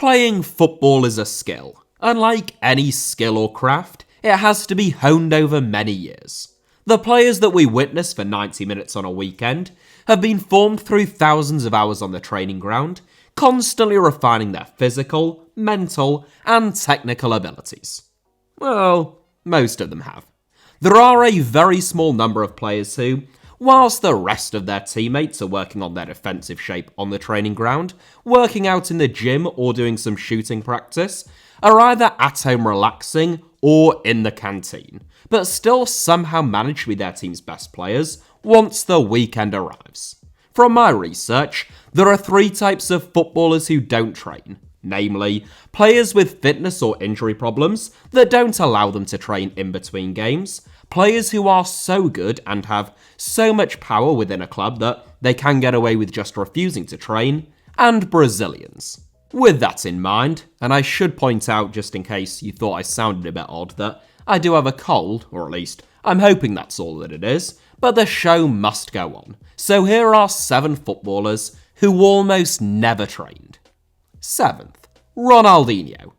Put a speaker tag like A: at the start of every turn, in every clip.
A: Playing football is a skill, and like any skill or craft, it has to be honed over many years. The players that we witness for 90 minutes on a weekend have been formed through thousands of hours on the training ground, constantly refining their physical, mental, and technical abilities. Well, most of them have. There are a very small number of players who, whilst the rest of their teammates are working on their defensive shape on the training ground, working out in the gym or doing some shooting practice, are either at home relaxing or in the canteen, but still somehow manage to be their team's best players once the weekend arrives. From my research, there are 3 types of footballers who don't train, namely, players with fitness or injury problems that don't allow them to train in between games, players who are so good and have so much power within a club that they can get away with just refusing to train, and Brazilians. With that in mind, and I should point out just in case you thought I sounded a bit odd that I do have a cold, or at least I'm hoping that's all that it is, but the show must go on. So here are 7 footballers who almost never trained. 7th, Ronaldinho.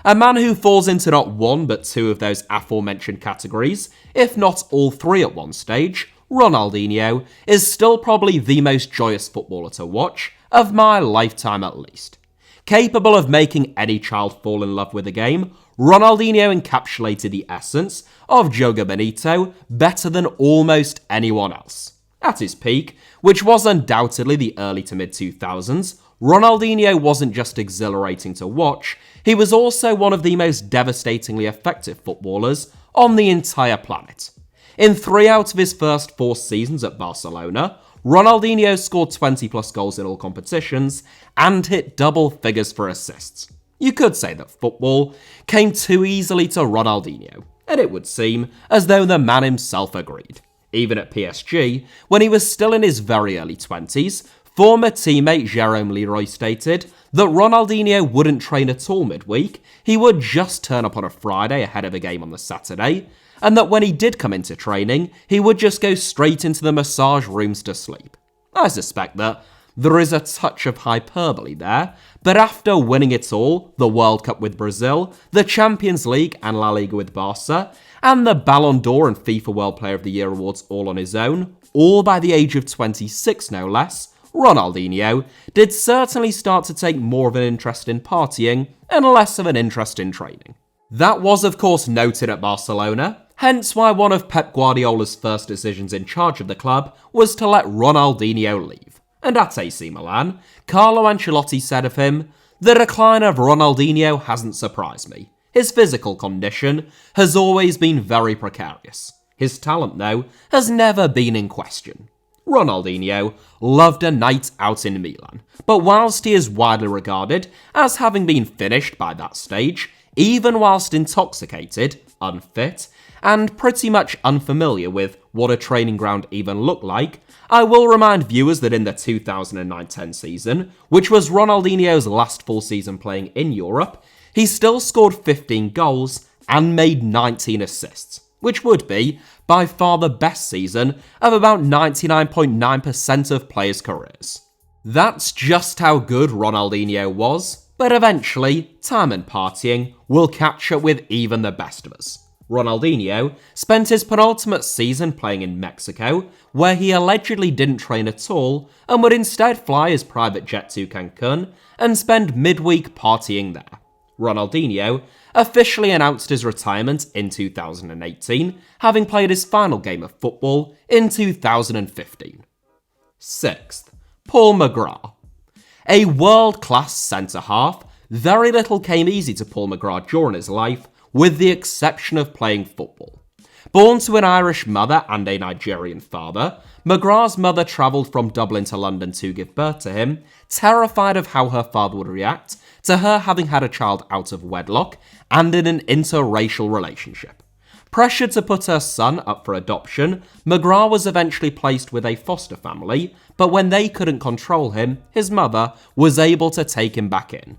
A: A man who falls into not one but 2 of those aforementioned categories, if not all 3 at one stage, Ronaldinho is still probably the most joyous footballer to watch, of my lifetime at least. Capable of making any child fall in love with the game, Ronaldinho encapsulated the essence of Joga Bonito better than almost anyone else. At his peak, which was undoubtedly the early to mid-2000s, Ronaldinho wasn't just exhilarating to watch, he was also one of the most devastatingly effective footballers on the entire planet. In 3 out of his first 4 seasons at Barcelona, Ronaldinho scored 20 plus goals in all competitions and hit double figures for assists. You could say that football came too easily to Ronaldinho, and it would seem as though the man himself agreed. Even at PSG, when he was still in his very early 20s, former teammate Jerome Leroy stated that Ronaldinho wouldn't train at all midweek, he would just turn up on a Friday ahead of a game on the Saturday, and that when he did come into training, he would just go straight into the massage rooms to sleep. I suspect that there is a touch of hyperbole there, but after winning it all, the World Cup with Brazil, the Champions League and La Liga with Barca, and the Ballon d'Or and FIFA World Player of the Year awards all on his own, all by the age of 26 no less, Ronaldinho did certainly start to take more of an interest in partying and less of an interest in training. That was of course noted at Barcelona, hence why one of Pep Guardiola's first decisions in charge of the club was to let Ronaldinho leave. And at AC Milan, Carlo Ancelotti said of him, "The decline of Ronaldinho hasn't surprised me. His physical condition has always been very precarious. His talent, though, has never been in question." Ronaldinho loved a night out in Milan, but whilst he is widely regarded as having been finished by that stage, even whilst intoxicated, unfit, and pretty much unfamiliar with what a training ground even looked like, I will remind viewers that in the 2009-10 season, which was Ronaldinho's last full season playing in Europe, he still scored 15 goals and made 19 assists, which would be by far the best season of about 99.9% of players' careers. That's just how good Ronaldinho was, but eventually, time and partying will catch up with even the best of us. Ronaldinho spent his penultimate season playing in Mexico, where he allegedly didn't train at all and would instead fly his private jet to Cancun and spend midweek partying there. Ronaldinho officially announced his retirement in 2018, having played his final game of football in 2015. 6th, Paul McGrath. A world-class centre-half, very little came easy to Paul McGrath during his life, with the exception of playing football. Born to an Irish mother and a Nigerian father, McGrath's mother travelled from Dublin to London to give birth to him, terrified of how her father would react to her having had a child out of wedlock and in an interracial relationship. Pressured to put her son up for adoption, McGrath was eventually placed with a foster family, but when they couldn't control him, his mother was able to take him back in.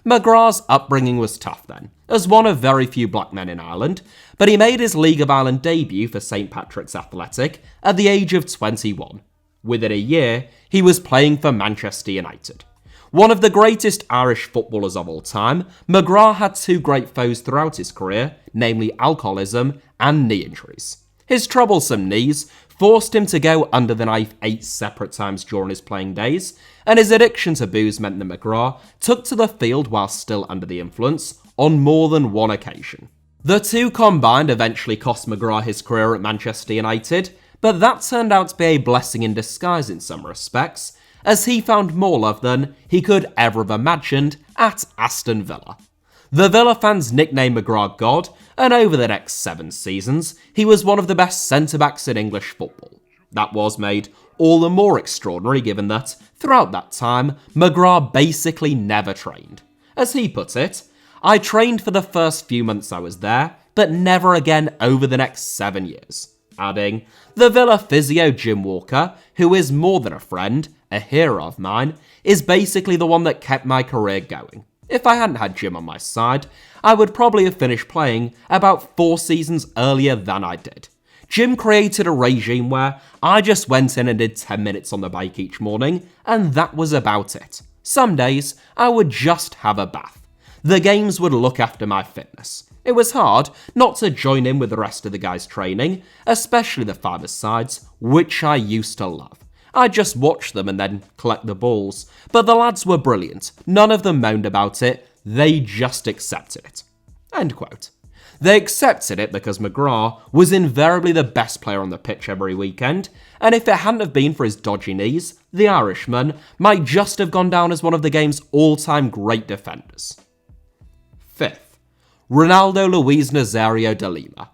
A: McGrath's upbringing was tough then, as one of very few black men in Ireland, but he made his League of Ireland debut for St Patrick's Athletic at the age of 21. Within a year, he was playing for Manchester United. One of the greatest Irish footballers of all time, McGrath had two great foes throughout his career, namely alcoholism and knee injuries. His troublesome knees forced him to go under the knife 8 separate times during his playing days, and his addiction to booze meant that McGrath took to the field while still under the influence on more than one occasion. The two combined eventually cost McGrath his career at Manchester United, but that turned out to be a blessing in disguise in some respects, as he found more love than he could ever have imagined at Aston Villa. The Villa fans nicknamed McGrath God, and over the next 7 seasons, he was one of the best centre-backs in English football. That was made all the more extraordinary given that, throughout that time, McGrath basically never trained. As he put it, "I trained for the first few months I was there, but never again over the next 7 years." Adding, "The Villa physio Jim Walker, who is more than a friend, a hero of mine, is basically the one that kept my career going. If I hadn't had Jim on my side, I would probably have finished playing about 4 seasons earlier than I did. Jim created a regime where I just went in and did 10 minutes on the bike each morning, and that was about it. Some days, I would just have a bath. The games would look after my fitness. It was hard not to join in with the rest of the guys training, especially the 5-a-sides, which I used to love. I'd just watch them and then collect the balls. But the lads were brilliant. None of them moaned about it. They just accepted it." End quote. They accepted it because McGrath was invariably the best player on the pitch every weekend, and if it hadn't have been for his dodgy knees, the Irishman might just have gone down as one of the game's all-time great defenders. 5th, Ronaldo Nazario de Lima.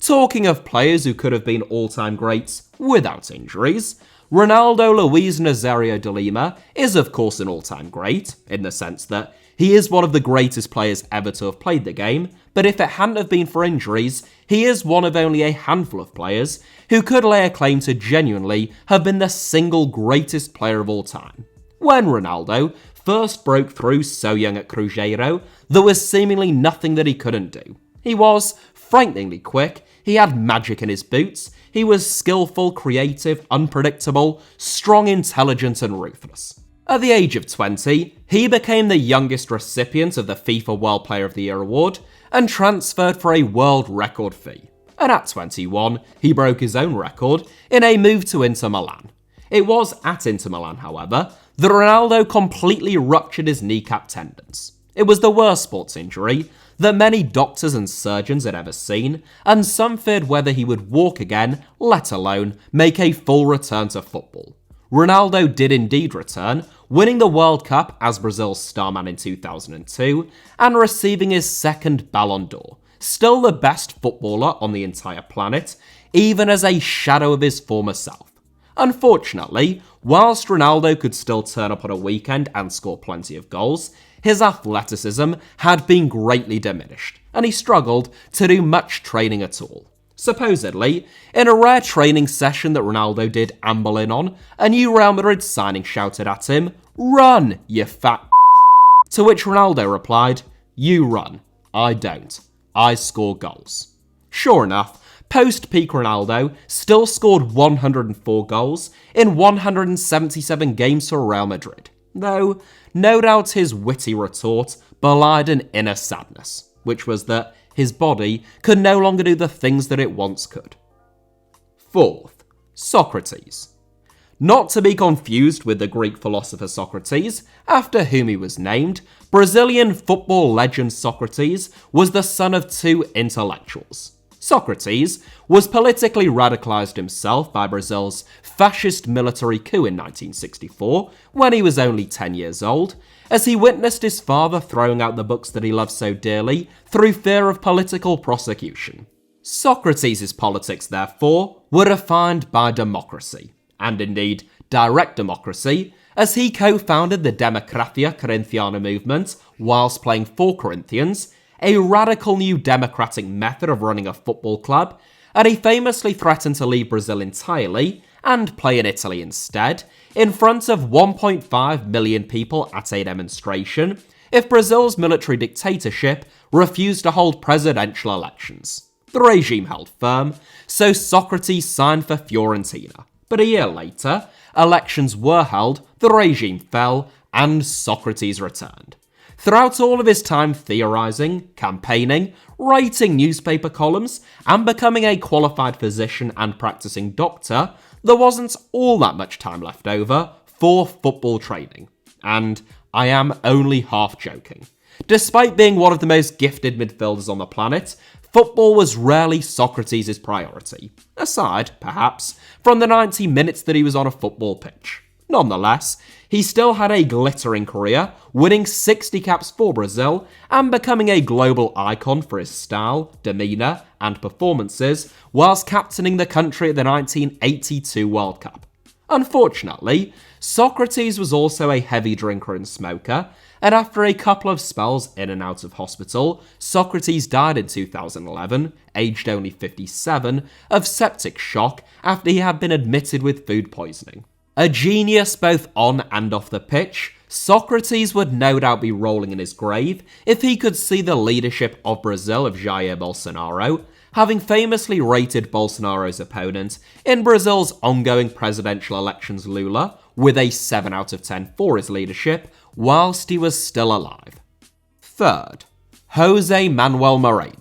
A: Talking of players who could have been all-time greats without injuries, Ronaldo Nazario de Lima is of course an all-time great, in the sense that he is one of the greatest players ever to have played the game, but if it hadn't have been for injuries, he is one of only a handful of players who could lay a claim to genuinely have been the single greatest player of all time. When Ronaldo first broke through so young at Cruzeiro, there was seemingly nothing that he couldn't do. He was frighteningly quick, he had magic in his boots, he was skillful, creative, unpredictable, strong, intelligent and ruthless. At the age of 20, he became the youngest recipient of the FIFA World Player of the Year award and transferred for a world record fee. And at 21, he broke his own record in a move to Inter Milan. It was at Inter Milan, however, that Ronaldo completely ruptured his kneecap tendons. It was the worst sports injury that many doctors and surgeons had ever seen, and some feared whether he would walk again, let alone make a full return to football. Ronaldo did indeed return, winning the World Cup as Brazil's starman in 2002, and receiving his second Ballon d'Or. Still the best footballer on the entire planet, even as a shadow of his former self. Unfortunately, whilst Ronaldo could still turn up on a weekend and score plenty of goals, his athleticism had been greatly diminished, and he struggled to do much training at all. Supposedly, in a rare training session that Ronaldo did amble in on, a new Real Madrid signing shouted at him, "Run, you fat." To which Ronaldo replied, "You run, I don't. I score goals." Sure enough, post-peak Ronaldo still scored 104 goals in 177 games for Real Madrid, though no doubt his witty retort belied an inner sadness, which was that his body could no longer do the things that it once could. 4th, Socrates. Not to be confused with the Greek philosopher Socrates, after whom he was named, Brazilian football legend Socrates was the son of 2 intellectuals. Socrates was politically radicalized himself by Brazil's fascist military coup in 1964, when he was only 10 years old, as he witnessed his father throwing out the books that he loved so dearly through fear of political prosecution. Socrates' politics, therefore, were defined by democracy, and indeed direct democracy, as he co-founded the Democracia Corinthiana movement whilst playing for Corinthians, a radical new democratic method of running a football club, and he famously threatened to leave Brazil entirely and play in Italy instead, in front of 1.5 million people at a demonstration, if Brazil's military dictatorship refused to hold presidential elections. The regime held firm, so Socrates signed for Fiorentina. But a year later, elections were held, the regime fell, and Socrates returned. Throughout all of his time theorizing, campaigning, writing newspaper columns, and becoming a qualified physician and practicing doctor, there wasn't all that much time left over for football training. And I am only half joking. Despite being one of the most gifted midfielders on the planet, football was rarely Socrates' priority, aside, perhaps, from the 90 minutes that he was on a football pitch. Nonetheless, he still had a glittering career, winning 60 caps for Brazil and becoming a global icon for his style, demeanour and performances whilst captaining the country at the 1982 World Cup. Unfortunately, Socrates was also a heavy drinker and smoker, and after a couple of spells in and out of hospital, Socrates died in 2011, aged only 57, of septic shock after he had been admitted with food poisoning. A genius both on and off the pitch, Socrates would no doubt be rolling in his grave if he could see the leadership of Brazil of Jair Bolsonaro, having famously rated Bolsonaro's opponent in Brazil's ongoing presidential elections Lula with a 7 out of 10 for his leadership whilst he was still alive. Third, Jose Manuel Moreno.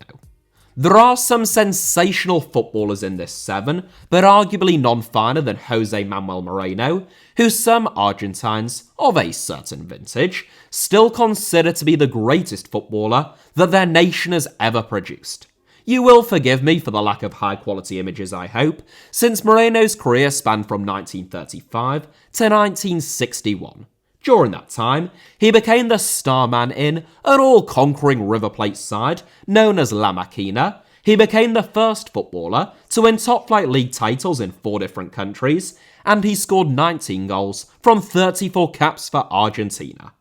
A: There are some sensational footballers in this 7, but arguably none finer than Jose Manuel Moreno, who some Argentines, of a certain vintage, still consider to be the greatest footballer that their nation has ever produced. You will forgive me for the lack of high-quality images, I hope, since Moreno's career spanned from 1935 to 1961. During that time, he became the star man in an all-conquering River Plate side known as La Máquina. He became the first footballer to win top-flight league titles in 4 different countries, and he scored 19 goals from 34 caps for Argentina.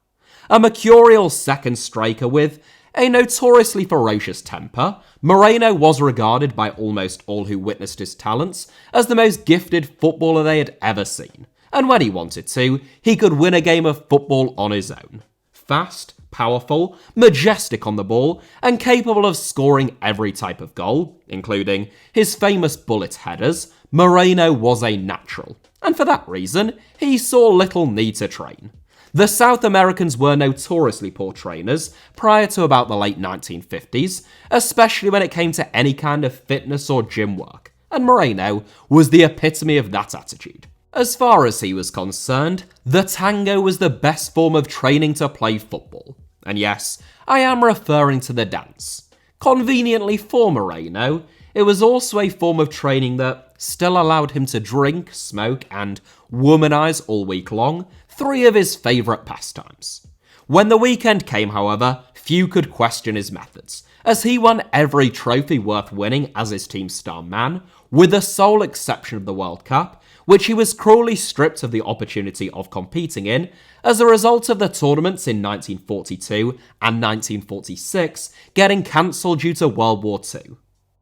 A: A mercurial second striker with a notoriously ferocious temper, Moreno was regarded by almost all who witnessed his talents as the most gifted footballer they had ever seen. And when he wanted to, he could win a game of football on his own. Fast, powerful, majestic on the ball, and capable of scoring every type of goal, including his famous bullet headers, Moreno was a natural. And for that reason, he saw little need to train. The South Americans were notoriously poor trainers prior to about the late 1950s, especially when it came to any kind of fitness or gym work, and Moreno was the epitome of that attitude. As far as he was concerned, the tango was the best form of training to play football. And yes, I am referring to the dance. Conveniently for Moreno, it was also a form of training that still allowed him to drink, smoke, and womanize all week long, 3 of his favourite pastimes. When the weekend came, however, few could question his methods, as he won every trophy worth winning as his team's star man, with the sole exception of the World Cup, which he was cruelly stripped of the opportunity of competing in as a result of the tournaments in 1942 and 1946 getting cancelled due to World War II.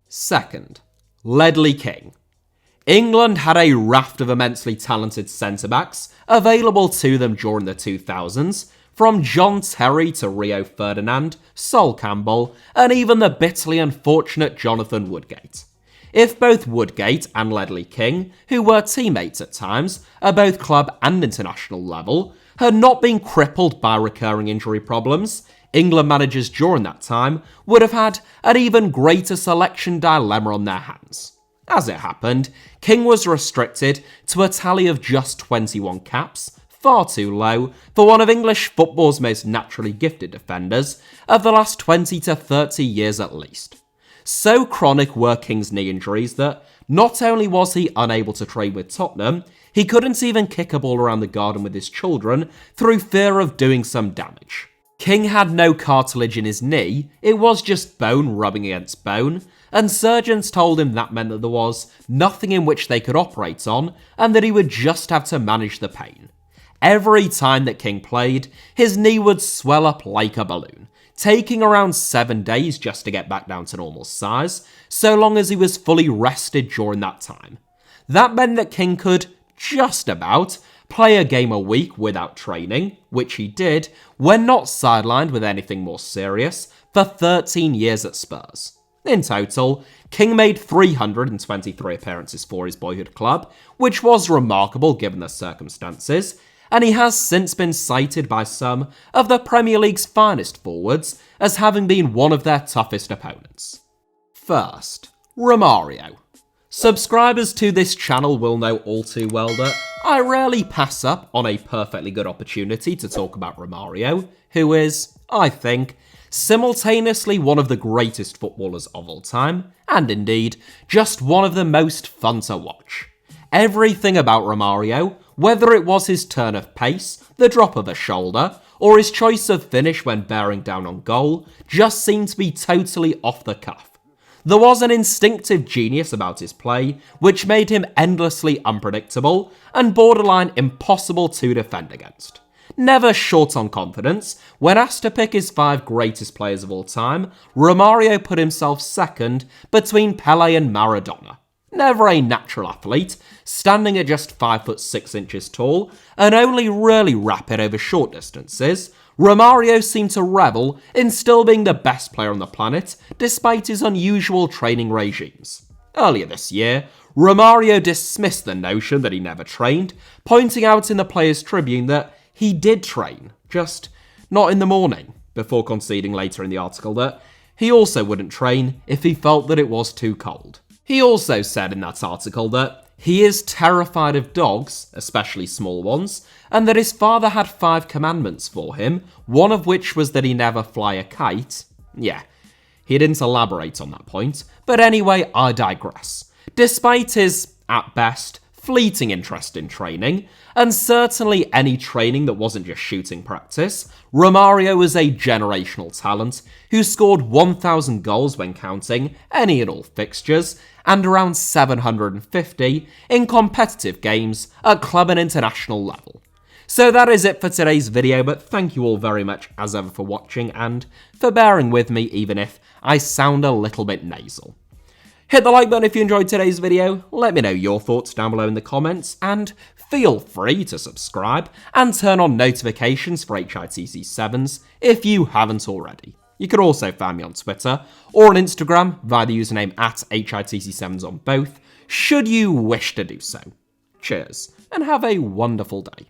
A: Second, Ledley King. England had a raft of immensely talented centre-backs available to them during the 2000s, from John Terry to Rio Ferdinand, Sol Campbell, and even the bitterly unfortunate Jonathan Woodgate. If both Woodgate and Ledley King, who were teammates at times, at both club and international level, had not been crippled by recurring injury problems, England managers during that time would have had an even greater selection dilemma on their hands. As it happened, King was restricted to a tally of just 21 caps, far too low for one of English football's most naturally gifted defenders of the last 20 to 30 years at least. So chronic were King's knee injuries that not only was he unable to train with Tottenham, he couldn't even kick a ball around the garden with his children through fear of doing some damage. King had no cartilage in his knee, it was just bone rubbing against bone, and surgeons told him that meant that there was nothing in which they could operate on, and that he would just have to manage the pain. Every time that King played, his knee would swell up like a balloon, taking around 7 days just to get back down to normal size, so long as he was fully rested during that time. That meant that King could, just about, play a game a week without training, which he did, when not sidelined with anything more serious, for 13 years at Spurs. In total, King made 323 appearances for his boyhood club, which was remarkable given the circumstances, and he has since been cited by some of the Premier League's finest forwards as having been one of their toughest opponents. First, Romario. Subscribers to this channel will know all too well that I rarely pass up on a perfectly good opportunity to talk about Romario, who is, I think, simultaneously one of the greatest footballers of all time, and indeed, just one of the most fun to watch. Everything about Romario, whether it was his turn of pace, the drop of a shoulder, or his choice of finish when bearing down on goal, just seemed to be totally off the cuff. There was an instinctive genius about his play, which made him endlessly unpredictable and borderline impossible to defend against. Never short on confidence, when asked to pick his 5 greatest players of all time, Romario put himself second between Pelé and Maradona. Never a natural athlete, standing at just 5'6" tall, and only really rapid over short distances, Romario seemed to revel in still being the best player on the planet, despite his unusual training regimes. Earlier this year, Romario dismissed the notion that he never trained, pointing out in the Players' Tribune that he did train, just not in the morning, before conceding later in the article that he also wouldn't train if he felt that it was too cold. He also said in that article that he is terrified of dogs, especially small ones, and that his father had 5 commandments for him, one of which was that he never fly a kite. Yeah, he didn't elaborate on that point, but anyway, I digress. Despite his, at best, fleeting interest in training, and certainly any training that wasn't just shooting practice, Romario is a generational talent who scored 1,000 goals when counting any and all fixtures, and around 750 in competitive games at club and international level. So that is it for today's video, but thank you all very much as ever for watching and for bearing with me even if I sound a little bit nasal. Hit the like button if you enjoyed today's video, let me know your thoughts down below in the comments, and feel free to subscribe and turn on notifications for HITC Sevens if you haven't already. You can also find me on Twitter or on Instagram via the username at HITC Sevens on both, should you wish to do so. Cheers, and have a wonderful day.